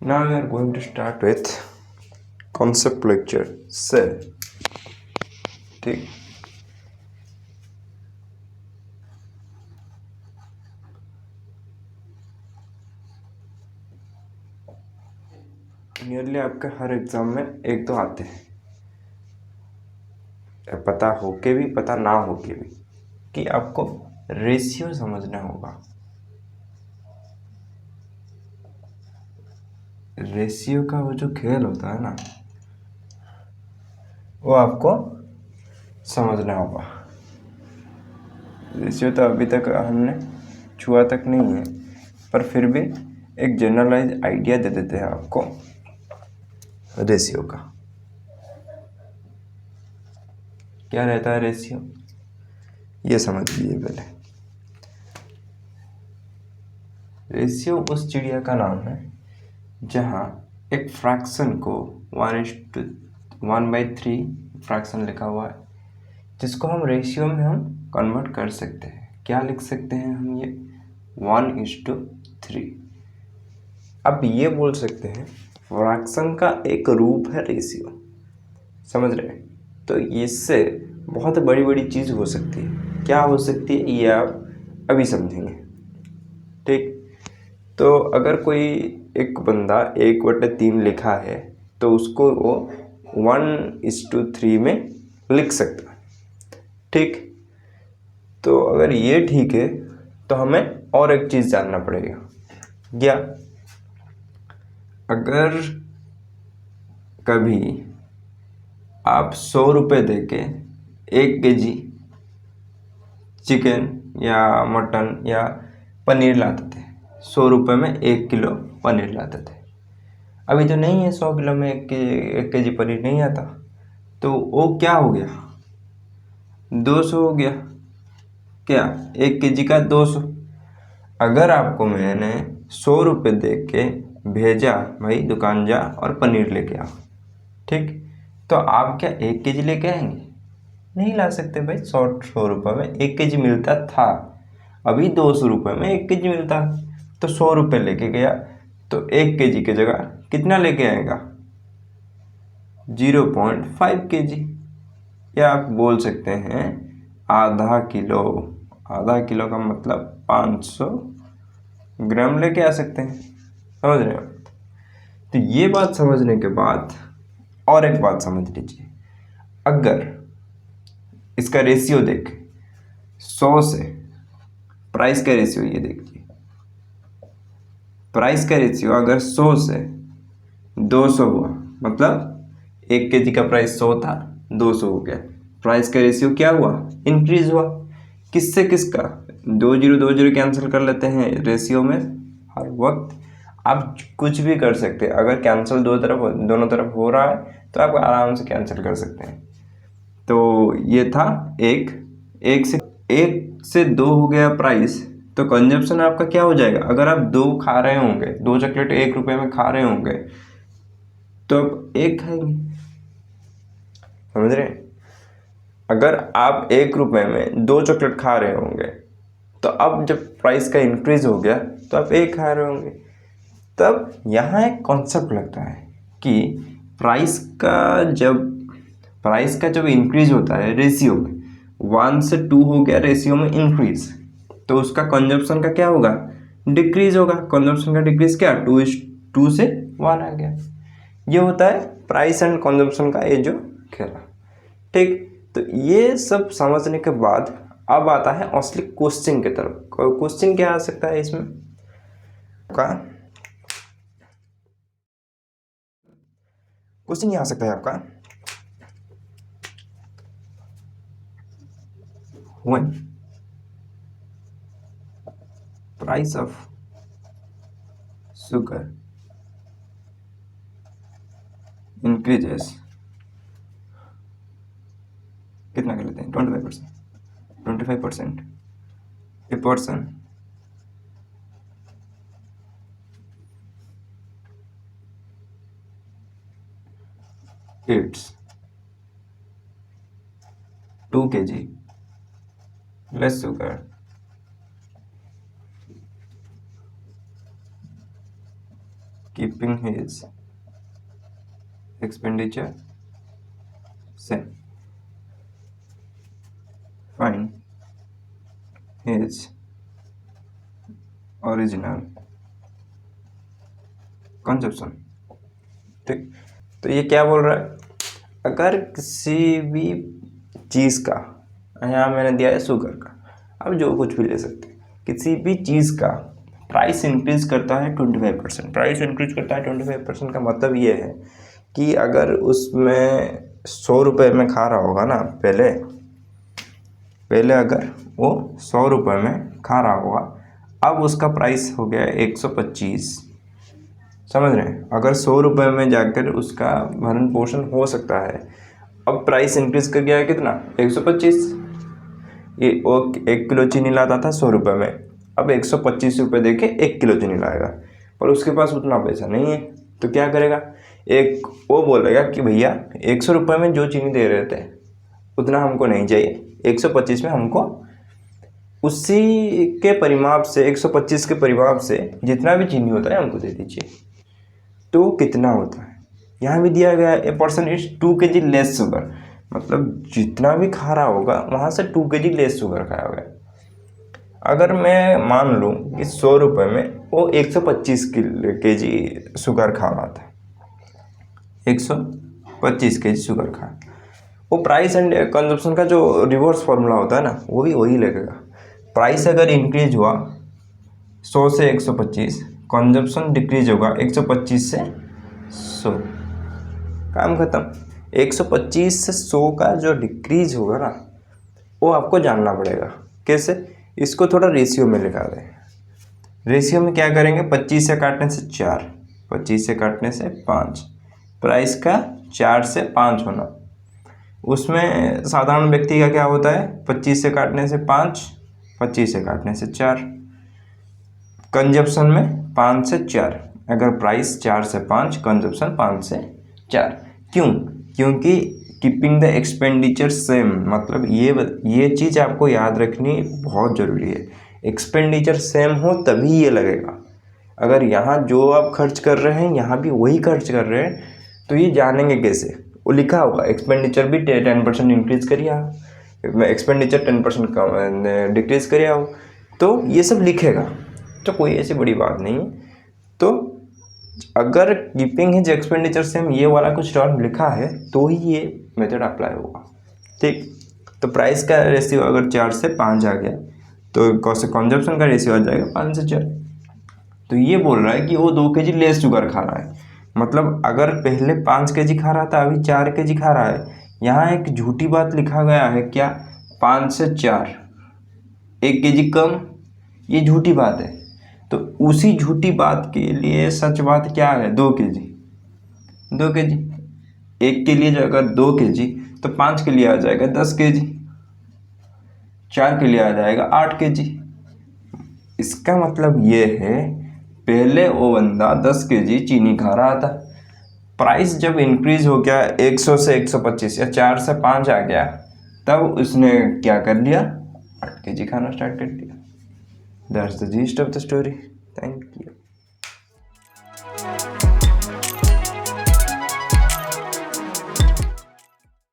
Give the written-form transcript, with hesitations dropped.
Now we are going to start with concept lecture cell. ठीक, nearly आपके हर exam में एक तो आते हैं, पता हो के भी पता ना हो के भी, कि आपको रेशियो समझना होगा। रेशियो का वो जो खेल होता है ना, वो आपको समझना होगा। रेशियो तो अभी तक हमने छुआ तक नहीं है, पर फिर भी एक जनरलाइज आइडिया दे देते हैं आपको रेशियो का। क्या रहता है रेशियो, ये समझ लीजिए पहले। रेशियो उस चिड़िया का नाम है जहाँ एक फ्रैक्शन को 1:3 फ्रैक्शन लिखा हुआ है, जिसको हम रेशियो में हम कन्वर्ट कर सकते हैं। क्या लिख सकते हैं हम, ये 1:3। अब ये बोल सकते हैं फ्रैक्शन का एक रूप है रेशियो, समझ रहे हैं। तो इससे बहुत बड़ी बड़ी चीज़ हो सकती है। क्या हो सकती है ये आप अभी समझेंगे। ठीक, तो अगर कोई एक बंदा 1/3 लिखा है तो उसको वो 1:3 में लिख सकता है। ठीक, तो अगर ये ठीक है तो हमें और एक चीज़ जानना पड़ेगा। क्या, अगर कभी आप 100 रुपये दे के 1 kg चिकन या मटन या पनीर लाते थे, 100 रुपये में 1 किलो पनीर लाते थे। अभी तो नहीं है, 100 किलो में 1 kg पनीर नहीं आता, तो वो क्या हो गया, 200 हो गया। क्या, 1 kg का 200। अगर आपको मैंने 100 रुपये दे के भेजा, भाई दुकान जा और पनीर लेके आ, ठीक, तो आप क्या 1 kg लेके आएंगे? नहीं ला सकते भाई। 100 रुपये में 1 kg मिलता था, अभी 200 रुपये में 1 kg मिलता। तो 100 रुपये लेके गया तो 1 kg की जगह कितना लेके आएगा, 0.5 kg, या आप बोल सकते हैं आधा किलो। आधा किलो का मतलब 500 ग्राम लेके आ सकते हैं, समझ रहे हैं। तो ये बात समझने के बाद और एक बात समझ लीजिए। अगर इसका रेशियो देख 100 से प्राइस का रेशियो, ये देखिए प्राइस का रेशियो अगर 100 से 200 हुआ, मतलब 1 kg का प्राइस 100 था, 200 हो गया। प्राइस का रेशियो क्या हुआ, इंक्रीज हुआ। किससे किसका, 20 कैंसिल कर लेते हैं रेशियो में। हर वक्त आप कुछ भी कर सकते हैं। अगर कैंसिल दोनों तरफ हो रहा है तो आप आराम से कैंसिल कर सकते हैं। तो ये था एक से 2 हो गया प्राइस, तो कंजप्शन आपका क्या हो जाएगा। अगर आप 2 खा रहे होंगे, 2 चॉकलेट 1 रुपये में खा रहे होंगे, तो अब 1 खाएंगे, समझ रहे हैं। अगर आप 1 रुपये में 2 चॉकलेट खा रहे होंगे, तो अब जब प्राइस का इंक्रीज हो गया तो आप 1 खा रहे होंगे। तब यहाँ एक कॉन्सेप्ट लगता है कि प्राइस का जब इंक्रीज होता है रेशियो में, 1 से 2 हो गया रेशियो में इंक्रीज, तो उसका कंजप्शन का क्या होगा, डिक्रीज होगा। कंजप्शन का डिक्रीज क्या, 2 से 1 आ गया। ये होता है प्राइस एंड कंजप्शन का ये जो खेला। ठीक, तो ये सब समझने के बाद अब आता है असली क्वेश्चन की तरफ। क्वेश्चन क्या आ सकता है इसमें का, क्वेश्चन ये आ सकता है आपका, when price of sugar increases, कितना कर लेते हैं, 25%, a person eats 2 kg less sugar keeping his expenditure same, find his original consumption. ठीक, तो ये क्या बोल रहा है, अगर किसी भी चीज़ का, यहाँ मैंने दिया है शुगर का, अब जो कुछ भी ले सकते हैं, किसी भी चीज़ का प्राइस इंक्रीज करता है 25%, प्राइस इंक्रीज करता है 25% का मतलब ये है कि अगर उसमें 100 रुपये में खा रहा होगा ना, पहले अगर वो 100 रुपये में खा रहा होगा, अब उसका प्राइस हो गया 125, समझ रहे हैं। अगर 100 रुपये में जाकर उसका भरण पोषण हो सकता है, अब प्राइस इंक्रीज कर गया है कितना, 125। ये वो 1 किलो चीनी लाता था 100 रुपये में, अब 125 रुपये दे के 1 किलो चीनी लाएगा, पर उसके पास उतना पैसा नहीं है, तो क्या करेगा, एक वो बोलेगा कि भैया 100 रुपये में जो चीनी दे रहे थे उतना हमको नहीं चाहिए, 125 में हमको उसी के परिमाप से, 125 के परिमाप से जितना भी चीनी होता है हमको दे दीजिए। तो कितना होता है, यहाँ भी दिया गया है, a person is 2 kg less sugar, मतलब जितना भी खा रहा होगा वहाँ से 2 kg लेस शुगर खाया होगा। अगर मैं मान लूँ कि 100 रुपये में वो 125 kg शुगर खा रहा था, 125 kg शुगर खा, वो प्राइस एंड कंजप्शन का जो रिवर्स फार्मूला होता है ना, वो भी वही लगेगा। प्राइस अगर इंक्रीज हुआ 100 से 125, कंजप्शन डिक्रीज होगा 125 से 100, काम खत्म। 125 से 100 का जो डिक्रीज होगा ना, वो आपको जानना पड़ेगा। कैसे, इसको थोड़ा रेशियो में लिखा दें। रेशियो में क्या करेंगे, 25 से काटने से 4, 25 से काटने से 5, प्राइस का 4 से 5 होना। उसमें साधारण व्यक्ति का क्या होता है, 25 से काटने से 5, 25 से काटने से 4, कंजप्शन में 5 से 4, अगर प्राइस 4 से 5, कंजप्शन 5 से 4। क्यों, क्योंकि कीपिंग द एक्सपेंडिचर सेम, मतलब ये चीज़ आपको याद रखनी बहुत ज़रूरी है। एक्सपेंडिचर सेम हो तभी ये लगेगा। अगर यहाँ जो आप खर्च कर रहे हैं यहाँ भी वही खर्च कर रहे हैं, तो ये जानेंगे कैसे, वो लिखा होगा एक्सपेंडिचर भी 10% इंक्रीज करिए, एक्सपेंडिचर 10% कम डिक्रीज करिए हो, तो ये सब लिखेगा, तो कोई ऐसी बड़ी बात नहीं है। तो अगर कीपिंग हिज एक्सपेंडिचर सेम ये वाला कुछ टर्म लिखा है तो ही ये मेथड अप्लाई होगा। ठीक, तो प्राइस का रेशियो अगर 4 से 5 आ गया तो कंजप्शन का रेशियो आ जाएगा 5 से 4। तो ये बोल रहा है कि वो 2 kg लेस शुगर खा रहा है, मतलब अगर पहले 5 kg खा रहा था अभी 4 kg खा रहा है। यहाँ एक झूठी बात लिखा गया है, क्या, 5 से 4, 1 kg कम, ये झूठी बात है। तो उसी झूठी बात के लिए सच बात क्या है, 2 kg, 2 kg, 1 के लिए जो अगर 2 kg तो 5 के लिए आ जाएगा 10 kg, 4 के लिए आ जाएगा 8 kg। इसका मतलब ये है पहले वो बंदा 10 kg चीनी खा रहा था, प्राइस जब इंक्रीज हो गया 100 से 125 या 4 से 5 आ गया, तब उसने क्या कर लिया, 8 kg खाना स्टार्ट कर दिया। That's the gist of the story. Thank you.